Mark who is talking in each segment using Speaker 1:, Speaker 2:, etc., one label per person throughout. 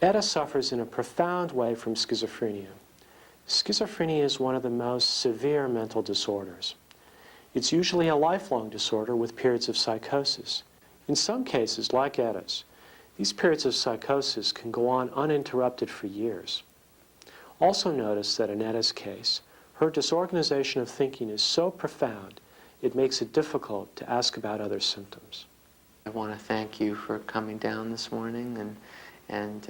Speaker 1: Etta suffers in a profound way from schizophrenia. Schizophrenia is one of the most severe mental disorders. It's usually a lifelong disorder with periods of psychosis. In some cases, like Etta's, these periods of psychosis can go on uninterrupted for years. Also notice that in Etta's case, her disorganization of thinking is so profound, it makes it difficult to ask about other symptoms. I want to thank you for coming down this morning, and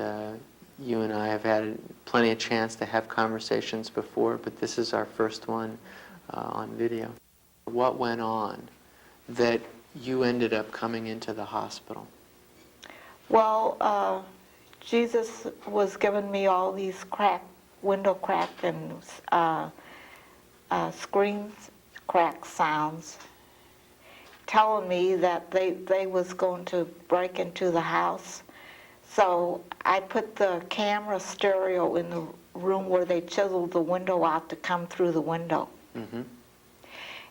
Speaker 1: you and I have had plenty of chance to have conversations before, but this is our first one on video. What went on that you ended up coming into the hospital?
Speaker 2: Well, Jesus was giving me all these window crack and screen crack sounds, telling me that they was going to break into the house. So I put the camera stereo in the room where they chiseled the window out to come through the window.
Speaker 1: Mm-hmm.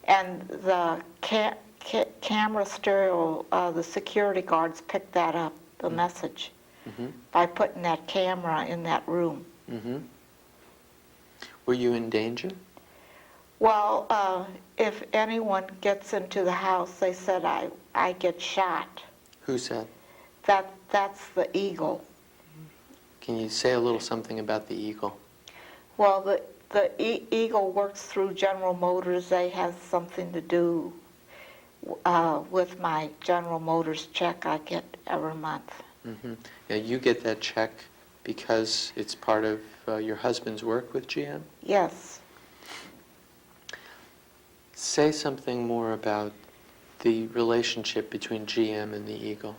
Speaker 2: And the camera stereo, the security guards picked that up, the message, by putting that camera in that room.
Speaker 1: Mm-hmm. Were you in danger?
Speaker 2: Well, if anyone gets into the house, they said I get shot.
Speaker 1: Who said?
Speaker 2: That's the Eagle.
Speaker 1: Can you say a little something about the Eagle?
Speaker 2: Well, the Eagle works through General Motors. They have something to do with my General Motors check I get every month.
Speaker 1: Mm-hmm. Yeah, you get that check because it's part of your husband's work with GM?
Speaker 2: Yes.
Speaker 1: Say something more about the relationship between GM and the Eagle.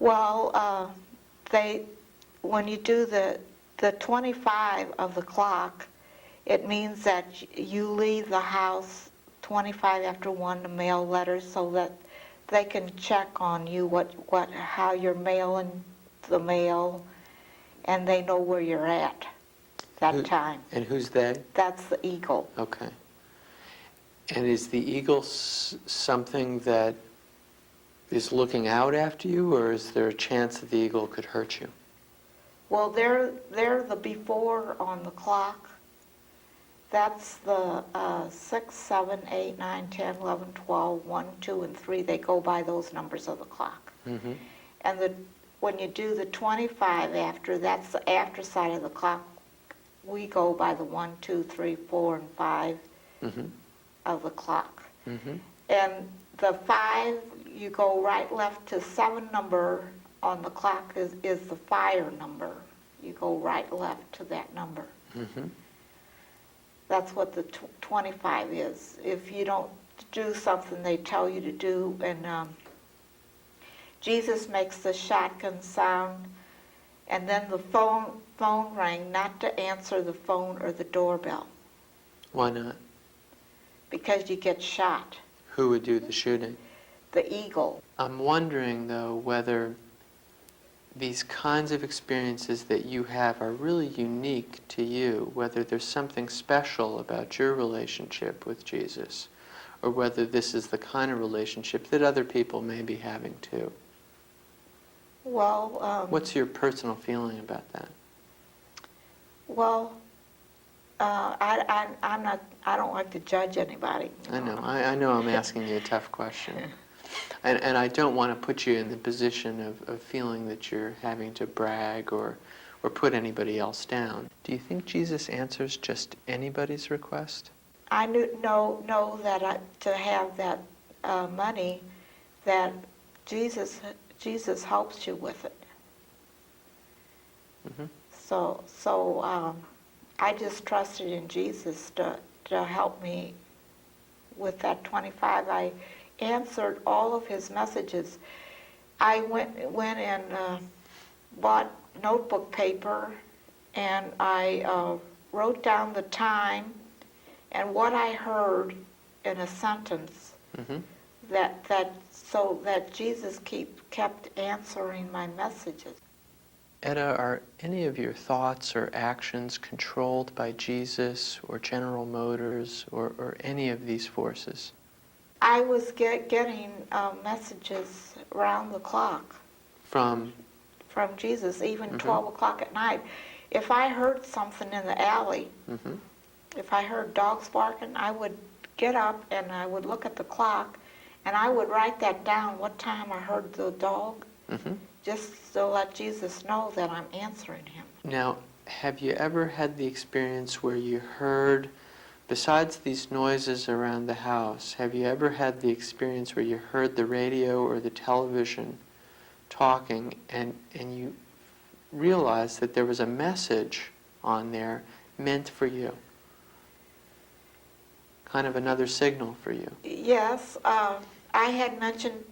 Speaker 2: Well, when you do the 25 of the clock, it means that you leave the house 25 after 1 to mail letters so that they can check on you how you're mailing the mail, and they know where you're at that time.
Speaker 1: And who's they?
Speaker 2: That's the Eagle.
Speaker 1: Okay. And is the Eagle something that is looking out after you, or is there a chance that the Eagle could hurt you?
Speaker 2: Well, they're the before on the clock. That's the 6, 7, 8, 9, 10, 11, 12, 1, 2, and 3. They go by those numbers of the clock.
Speaker 1: Mm-hmm.
Speaker 2: And when you do the 25 after, that's the after side of the clock. We go by the 1, 2, 3, 4, and 5 of the clock.
Speaker 1: Mm-hmm.
Speaker 2: And the 5, you go right, left to 7 number on the clock is the fire number. You go right, left to that number.
Speaker 1: Mm-hmm.
Speaker 2: That's what the 25 is. If you don't do something they tell you to do, and Jesus makes the shotgun sound, and then the phone rang, not to answer the phone or the doorbell.
Speaker 1: Why not?
Speaker 2: Because you get shot.
Speaker 1: Who would do the shooting?
Speaker 2: The Eagle.
Speaker 1: I'm wondering, though, whether these kinds of experiences that you have are really unique to you, whether there's something special about your relationship with Jesus, or whether this is the kind of relationship that other people may be having too.
Speaker 2: Well,
Speaker 1: what's your personal feeling about that?
Speaker 2: Well, I don't like to judge anybody.
Speaker 1: I know. I know I'm asking you a tough question. And I don't want to put you in the position of feeling that you're having to brag or put anybody else down. Do you think Jesus answers just anybody's request?
Speaker 2: I know that to have that money, that Jesus helps you with it.
Speaker 1: Mm-hmm.
Speaker 2: So I just trusted in Jesus to help me with that 25. I answered all of his messages. I went and bought notebook paper, and I wrote down the time and what I heard in a sentence.
Speaker 1: Mm-hmm.
Speaker 2: So that Jesus kept answering my messages.
Speaker 1: Etta, are any of your thoughts or actions controlled by Jesus or General Motors or any of these forces?
Speaker 2: I was getting messages around the clock.
Speaker 1: From
Speaker 2: from Jesus, even 12 o'clock at night. If I heard something in the alley, if I heard dogs barking, I would get up and I would look at the clock and I would write that down, what time I heard the dog, just to let Jesus know that I'm answering him.
Speaker 3: Now, have you ever had the experience where you heard, besides these noises around the house, have you ever had the experience where you heard the radio or the television talking and you realized that there was a message on there meant for you? Kind of another signal for you.
Speaker 2: Yes, I had mentioned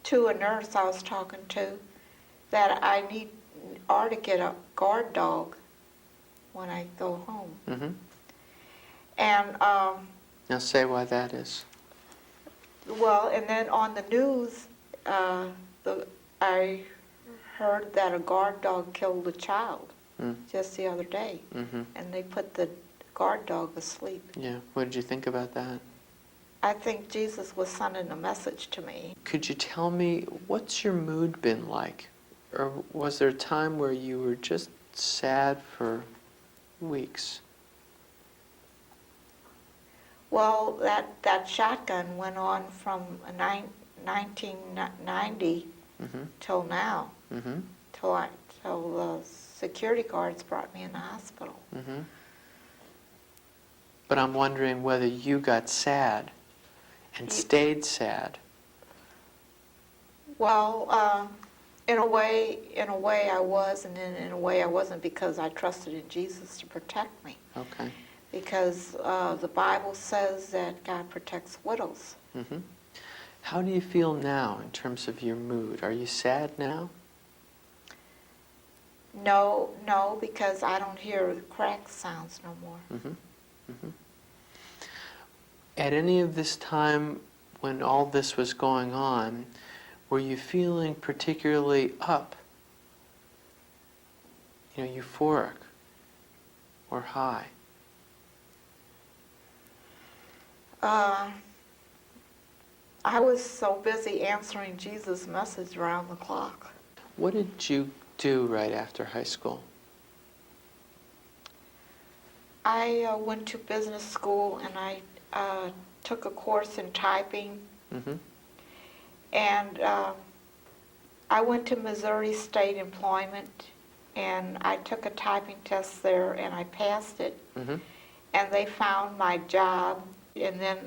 Speaker 2: to a nurse I was talking to that I ought to get a guard dog when I go home. And
Speaker 3: Now say why that is.
Speaker 2: well, and then on the news, I heard that a guard dog killed a child just the other day, and they put the guard dog asleep.
Speaker 3: Yeah, what did you think about that?
Speaker 2: I think Jesus was sending a message to me.
Speaker 3: Could you tell me, what's your mood been like? Or was there a time where you were just sad for weeks?
Speaker 2: Well, that shotgun went on from 1990 till now, till the security guards brought me in the hospital.
Speaker 3: But I'm wondering whether you got sad and stayed sad.
Speaker 2: Well, in a way I was, and then in a way I wasn't, because I trusted in Jesus to protect me.
Speaker 3: Okay.
Speaker 2: Because the Bible says that God protects widows.
Speaker 3: How do you feel now in terms of your mood? Are you sad now?
Speaker 2: No, because I don't hear the crack sounds no more.
Speaker 3: At any of this time when all this was going on, were you feeling particularly up? Euphoric or high?
Speaker 2: I was so busy answering Jesus' message around the clock.
Speaker 3: What did you do right after high school?
Speaker 2: I went to business school and I took a course in typing. And I went to Missouri State Employment and I took a typing test there and I passed it. And they found my job, and then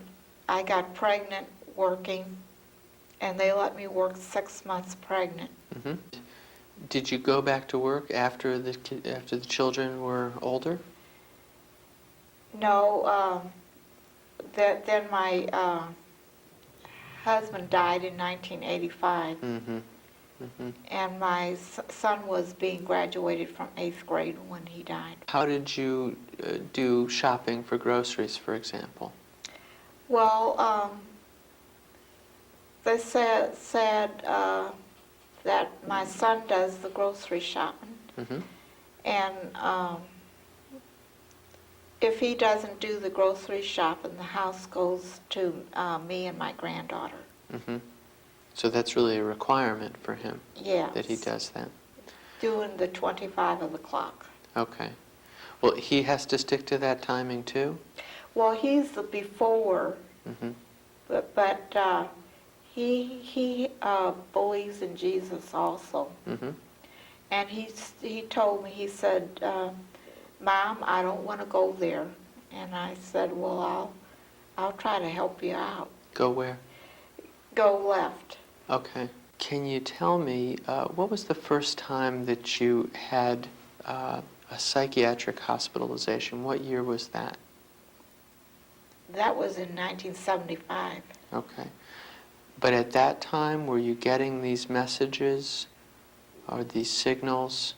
Speaker 2: I got pregnant working, and they let me work 6 months pregnant.
Speaker 3: Did you go back to work after the children were older?
Speaker 2: No, then my husband died in 1985, and my son was being graduated from 8th grade when he died.
Speaker 3: How did you do shopping for groceries, for example?
Speaker 2: Well, they said that my son does the grocery shopping, and if he doesn't do the grocery shopping, the house goes to me and my granddaughter.
Speaker 3: So that's really a requirement for him,
Speaker 2: Yes.
Speaker 3: that he does that.
Speaker 2: Doing the 25 of the clock.
Speaker 3: Okay. Well, he has to stick to that timing too?
Speaker 2: Well, he's the before, but he believes in Jesus also. And he told me, he said, Mom, I don't want to go there. And I said, well, I'll try to help you out.
Speaker 3: Go where?
Speaker 2: Go left.
Speaker 3: Okay. Can you tell me, what was the first time that you had a psychiatric hospitalization? What year was that?
Speaker 2: That was in 1975.
Speaker 3: Okay. But at that time, were you getting these messages or these signals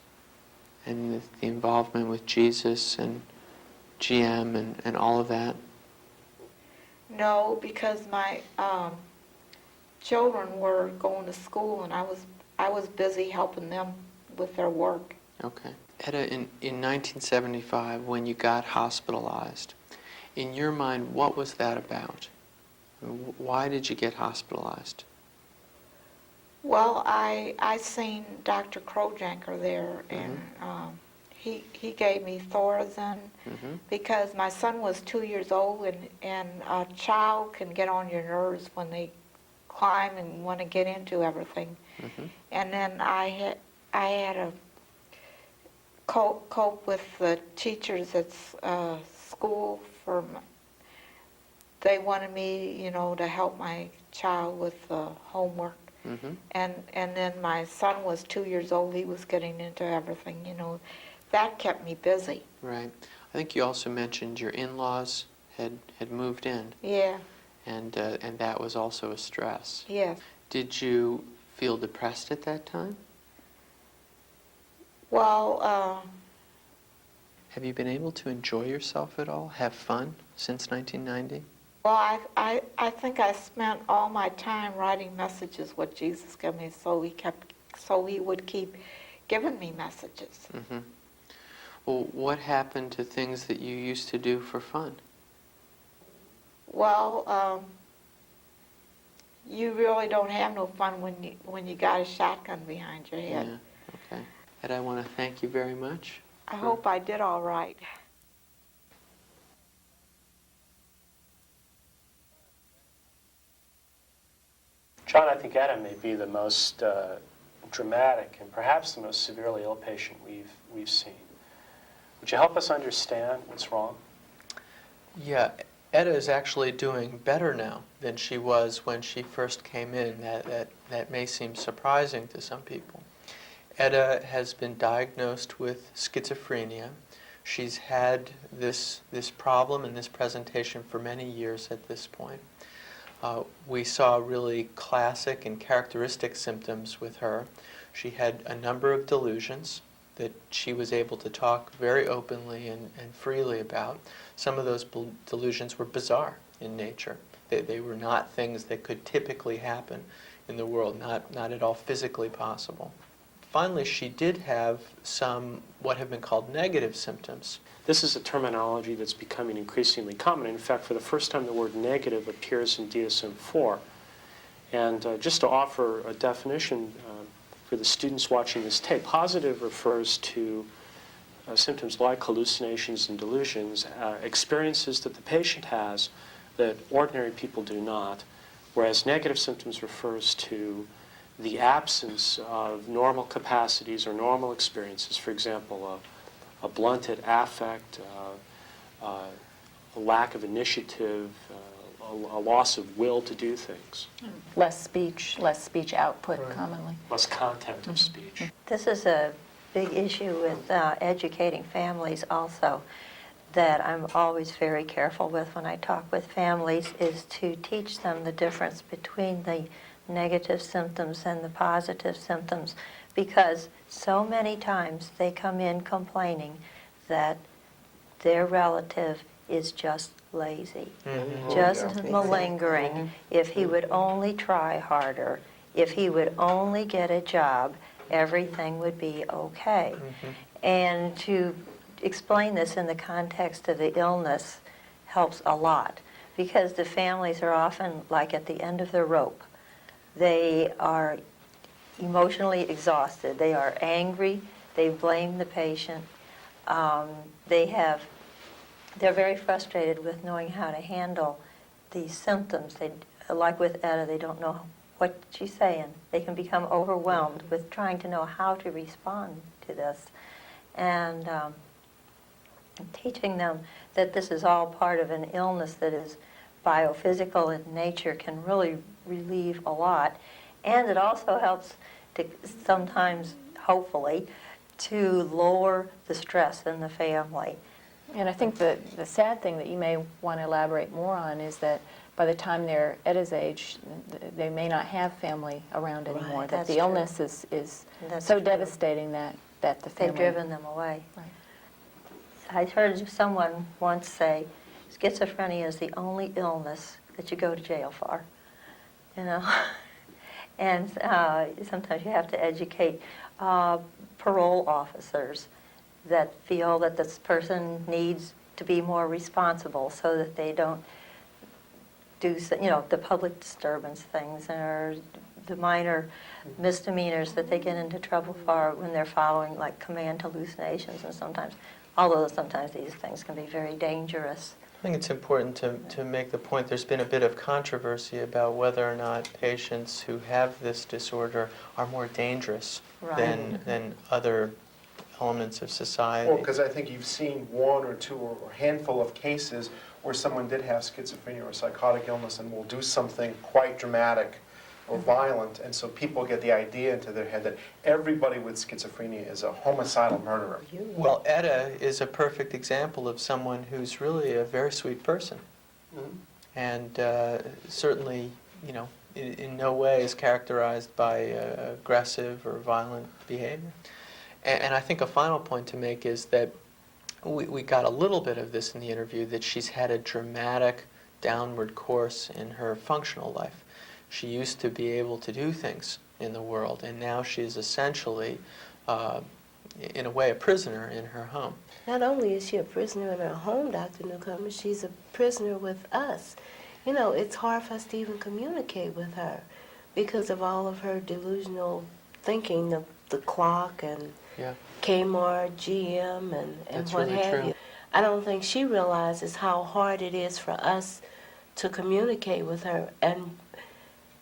Speaker 3: and the involvement with Jesus and GM and all of that?
Speaker 2: No, because my children were going to school, and I was busy helping them with their work.
Speaker 3: Okay. Etta, in 1975, when you got hospitalized, in your mind, what was that about? Why did you get hospitalized?
Speaker 2: Well, I seen Dr. Krojanker there, and he gave me Thorazine because my son was 2 years old, and a child can get on your nerves when they climb and want to get into everything. And then I had to cope with the teachers at school they wanted me, to help my child with homework. And then my son was 2 years old. He was getting into everything, That kept me busy.
Speaker 3: Right. I think you also mentioned your in-laws had moved in,
Speaker 2: Yeah,
Speaker 3: and that was also a stress.
Speaker 2: yes.
Speaker 3: Did you feel depressed at that time?
Speaker 2: Well,
Speaker 3: Have you been able to enjoy yourself at all, have fun since 1990?
Speaker 2: I think I spent all my time writing messages what Jesus gave me, so he would keep giving me messages.
Speaker 3: Well, what happened to things that you used to do for fun?
Speaker 2: Well, you really don't have no fun when you got a shotgun behind your head.
Speaker 3: Yeah, okay. And I want to thank you very much.
Speaker 2: I hope I did all right.
Speaker 1: John, I think Etta may be the most dramatic and perhaps the most severely ill patient we've seen. Would you help us understand what's wrong?
Speaker 3: Yeah, Etta is actually doing better now than she was when she first came in. That may seem surprising to some people. Etta has been diagnosed with schizophrenia. She's had this problem and this presentation for many years at this point. We saw really classic and characteristic symptoms with her. She had a number of delusions that she was able to talk very openly and freely about. Some of those delusions were bizarre in nature. They were not things that could typically happen in the world, not at all physically possible. Finally, she did have some what have been called negative symptoms.
Speaker 1: This is a terminology that's becoming increasingly common. In fact, for the first time, the word negative appears in DSM-4. And just to offer a definition for the students watching this tape, positive refers to symptoms like hallucinations and delusions, experiences that the patient has that ordinary people do not, whereas negative symptoms refers to the absence of normal capacities or normal experiences. For example, a blunted affect, a lack of initiative, a loss of will to do things.
Speaker 4: Less speech output commonly.
Speaker 1: Less content of speech.
Speaker 5: This is a big issue with educating families also, that I'm always very careful with when I talk with families, is to teach them the difference between the negative symptoms and the positive symptoms, because so many times they come in complaining that their relative is just lazy, just malingering. If he would only try harder, if he would only get a job, everything would be okay. And to explain this in the context of the illness helps a lot, because the families are often like at the end of their rope. They are emotionally exhausted. They are angry. They blame the patient. They're very frustrated with knowing how to handle these symptoms. Like with Etta, they don't know what she's saying. They can become overwhelmed with trying to know how to respond to this. And teaching them that this is all part of an illness that is biophysical in nature can really relieve a lot. And it also helps to sometimes, hopefully, to lower the stress in the family.
Speaker 4: And I think the sad thing that you may want to elaborate more on is that by the time they're Etta's age, they may not have family around anymore.
Speaker 5: Right,
Speaker 4: that
Speaker 5: that's
Speaker 4: the
Speaker 5: true.
Speaker 4: illness is
Speaker 5: That's
Speaker 4: so
Speaker 5: true.
Speaker 4: devastating that the family...
Speaker 5: They've driven them away.
Speaker 4: Right.
Speaker 5: I heard someone once say, schizophrenia is the only illness that you go to jail for, And sometimes you have to educate parole officers that feel that this person needs to be more responsible so that they don't do, the public disturbance things or the minor misdemeanors that they get into trouble for when they're following like command hallucinations, and although sometimes these things can be very dangerous.
Speaker 3: I think it's important to make the point there's been a bit of controversy about whether or not patients who have this disorder are more dangerous
Speaker 5: Right.
Speaker 3: than other elements of society.
Speaker 6: Well, because I think you've seen one or two or a handful of cases where someone did have schizophrenia or psychotic illness and will do something quite dramatic or violent, and so people get the idea into their head that everybody with schizophrenia is a homicidal murderer.
Speaker 3: Well, Etta is a perfect example of someone who's really a very sweet person, and certainly, in no way is characterized by aggressive or violent behavior. And I think a final point to make is that we got a little bit of this in the interview, that she's had a dramatic downward course in her functional life. She used to be able to do things in the world, and now she's essentially, in a way, a prisoner in her home.
Speaker 7: Not only is she a prisoner in her home, Dr. Newcomer, she's a prisoner with us. It's hard for us to even communicate with her because of all of her delusional thinking of the clock and
Speaker 3: Yeah.
Speaker 7: Kmart, GM, and
Speaker 3: That's
Speaker 7: what
Speaker 3: really
Speaker 7: have
Speaker 3: true.
Speaker 7: you. I don't think she realizes how hard it is for us to communicate with her, and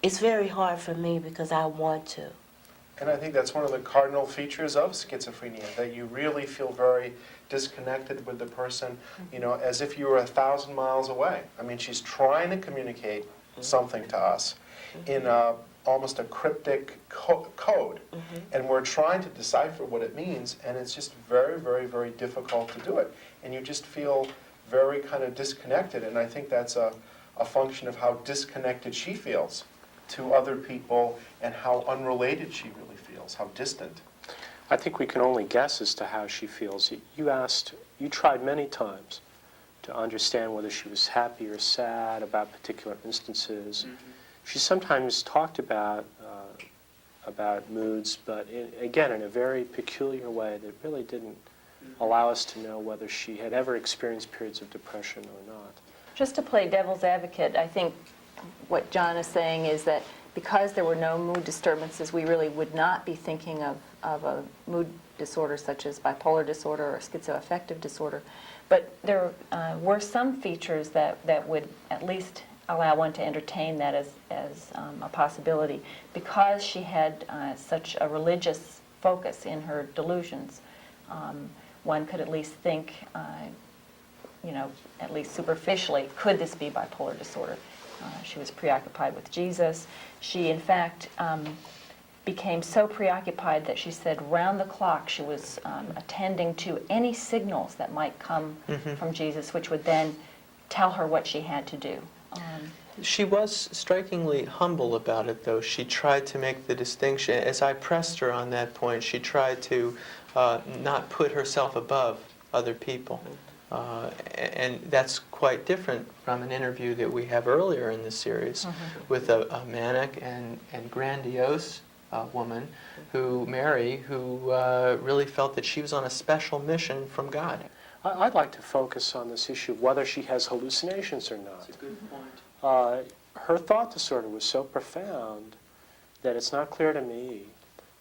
Speaker 7: it's very hard for me because I want to.
Speaker 6: And I think that's one of the cardinal features of schizophrenia, that you really feel very disconnected with the person, as if you were 1,000 miles away. I mean, she's trying to communicate something to us in almost a cryptic code, and we're trying to decipher what it means, and it's just very, very, very difficult to do it. And you just feel very kind of disconnected, and I think that's a function of how disconnected she feels to other people and how unrelated she really feels, how distant.
Speaker 1: I think we can only guess as to how she feels. You tried many times to understand whether she was happy or sad about particular instances. She sometimes talked about moods, but again, in a very peculiar way that really didn't allow us to know whether she had ever experienced periods of depression or not.
Speaker 4: Just to play devil's advocate, I think what John is saying is that because there were no mood disturbances, we really would not be thinking of a mood disorder such as bipolar disorder or schizoaffective disorder. But there were some features that would at least allow one to entertain that as a possibility. Because she had such a religious focus in her delusions, one could at least think, at least superficially, could this be bipolar disorder? She was preoccupied with Jesus. She, in fact, became so preoccupied that she said round the clock she was attending to any signals that might come from Jesus, which would then tell her what she had to do.
Speaker 3: She was strikingly humble about it, though. She tried to make the distinction. As I pressed her on that point, she tried to not put herself above other people. And that's quite different from an interview that we have earlier in this series with a manic and grandiose woman, Mary, who really felt that she was on a special mission from God.
Speaker 1: I'd like to focus on this issue of whether she has hallucinations or not.
Speaker 3: That's a good point.
Speaker 1: Her thought disorder was so profound that it's not clear to me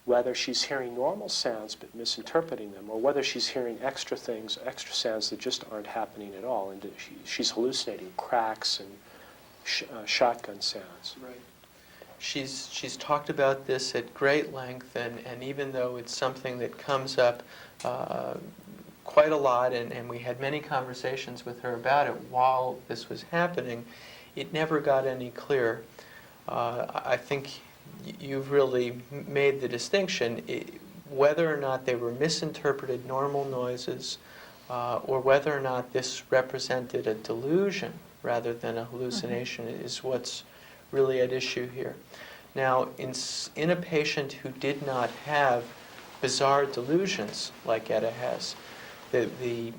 Speaker 1: whether she's hearing normal sounds but misinterpreting them, or whether she's hearing extra things, extra sounds that just aren't happening at all, and she's hallucinating cracks and shotgun sounds.
Speaker 3: Right. She's talked about this at great length, and even though it's something that comes up quite a lot, and we had many conversations with her about it while this was happening, it never got any clearer. I think you've really made the distinction, whether or not they were misinterpreted normal noises, or whether or not this represented a delusion rather than a hallucination is what's really at issue here. Now, in a patient who did not have bizarre delusions like Etta has, the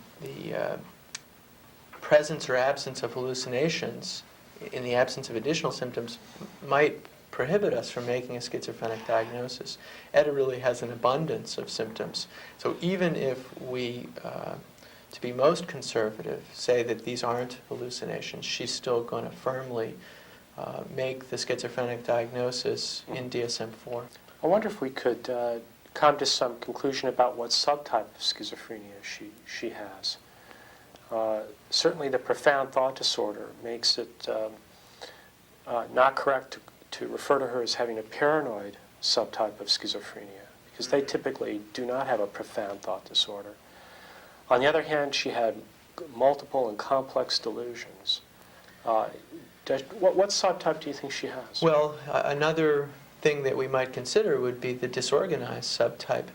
Speaker 3: presence or absence of hallucinations in the absence of additional symptoms might prohibit us from making a schizophrenic diagnosis. Etta really has an abundance of symptoms. So even if we, to be most conservative, say that these aren't hallucinations, she's still going to firmly make the schizophrenic diagnosis in DSM-4.
Speaker 1: I wonder if we could come to some conclusion about what subtype of schizophrenia she has. Certainly the profound thought disorder makes it not correct to refer to her as having a paranoid subtype of schizophrenia, because they typically do not have a profound thought disorder. On the other hand, she had multiple and complex delusions. What subtype do you think she has?
Speaker 3: Well, another thing that we might consider would be the disorganized subtype.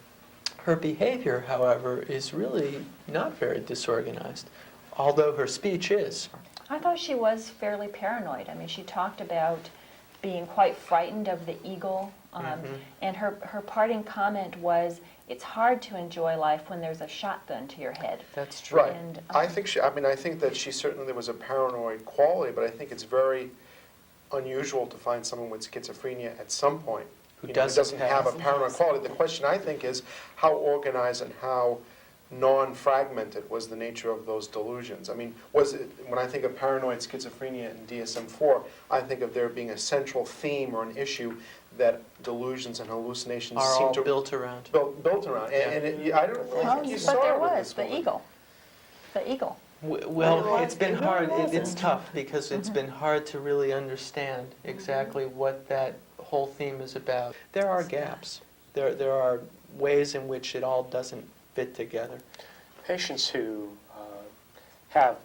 Speaker 3: Her behavior, however, is really not very disorganized, although her speech is.
Speaker 4: I thought she was fairly paranoid. I mean, she talked about being quite frightened of the eagle, and her parting comment was, "It's hard to enjoy life when there's a shotgun to your head."
Speaker 3: That's true.
Speaker 6: Right.
Speaker 4: And,
Speaker 6: I think that she certainly, there was a paranoid quality, but I think it's very unusual to find someone with schizophrenia at some point
Speaker 3: Who
Speaker 6: who
Speaker 3: doesn't
Speaker 6: doesn't have a paranoid quality. The question, I think, is how organized and how non-fragmented was the nature of those delusions? I mean, was it, when I think of paranoid schizophrenia in DSM-4, I think of there being a central theme or an issue that delusions and hallucinations
Speaker 3: Are
Speaker 6: seem
Speaker 3: all
Speaker 6: to
Speaker 3: built around.
Speaker 6: built around. I don't really think you
Speaker 4: but
Speaker 6: saw
Speaker 4: there
Speaker 6: it with
Speaker 4: was
Speaker 6: this
Speaker 4: the
Speaker 6: woman.
Speaker 4: eagle. The eagle.
Speaker 3: Well, it's been
Speaker 7: It really
Speaker 3: hard. It's
Speaker 7: wasn't.
Speaker 3: tough because it's been hard to really understand exactly what that whole theme is about. There are gaps. There are ways in which it all doesn't fit together.
Speaker 1: Patients who have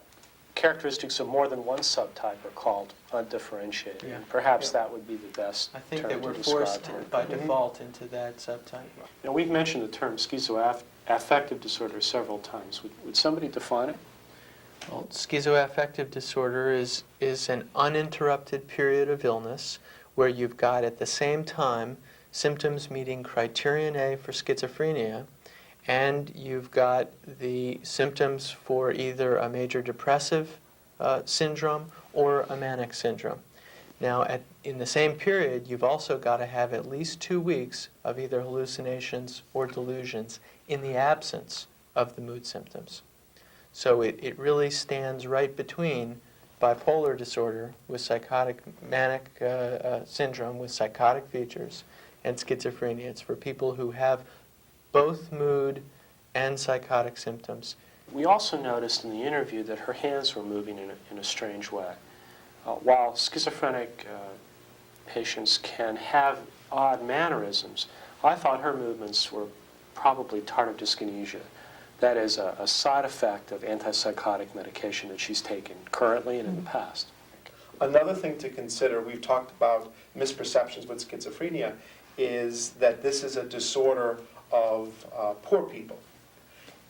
Speaker 1: characteristics of more than one subtype are called undifferentiated.
Speaker 3: Yeah.
Speaker 1: And perhaps that would be the best
Speaker 3: I think
Speaker 1: term
Speaker 3: that we're
Speaker 1: to describe
Speaker 3: forced
Speaker 1: her.
Speaker 3: by default into that subtype.
Speaker 1: Now, we've mentioned the term schizoaffective disorder several times. Would somebody define it?
Speaker 3: Well, schizoaffective disorder is an uninterrupted period of illness where you've got at the same time symptoms meeting criterion A for schizophrenia, and you've got the symptoms for either a major depressive syndrome or a manic syndrome. Now, in the same period, you've also got to have at least 2 weeks of either hallucinations or delusions in the absence of the mood symptoms. So it really stands right between bipolar disorder with psychotic manic syndrome with psychotic features and schizophrenia. It's for people who have both mood and psychotic symptoms.
Speaker 1: We also noticed in the interview that her hands were moving in a strange way. While schizophrenic patients can have odd mannerisms, I thought her movements were probably tardive dyskinesia. That is a side effect of antipsychotic medication that she's taken currently and in the past.
Speaker 6: Another thing to consider, we've talked about misperceptions with schizophrenia, is that this is a disorder of poor people.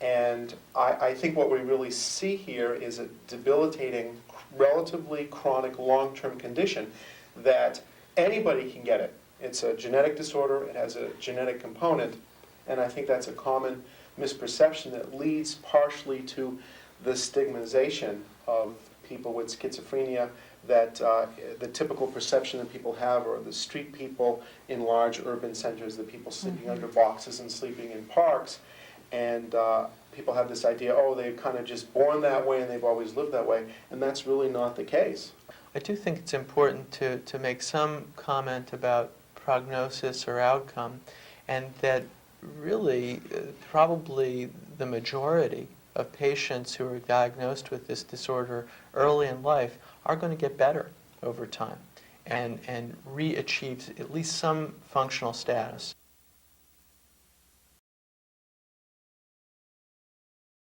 Speaker 6: And I think what we really see here is a debilitating, relatively chronic, long-term condition that anybody can get it. It's a genetic disorder, it has a genetic component, and I think that's a common misperception that leads partially to the stigmatization of people with schizophrenia, that the typical perception that people have are the street people in large urban centers, the people sleeping under boxes and sleeping in parks, and people have this idea, oh, they're kind of just born that way and they've always lived that way, and that's really not the case.
Speaker 3: I do think it's important to make some comment about prognosis or outcome, and that really probably the majority of patients who are diagnosed with this disorder early in life are going to get better over time and re-achieve at least some functional status.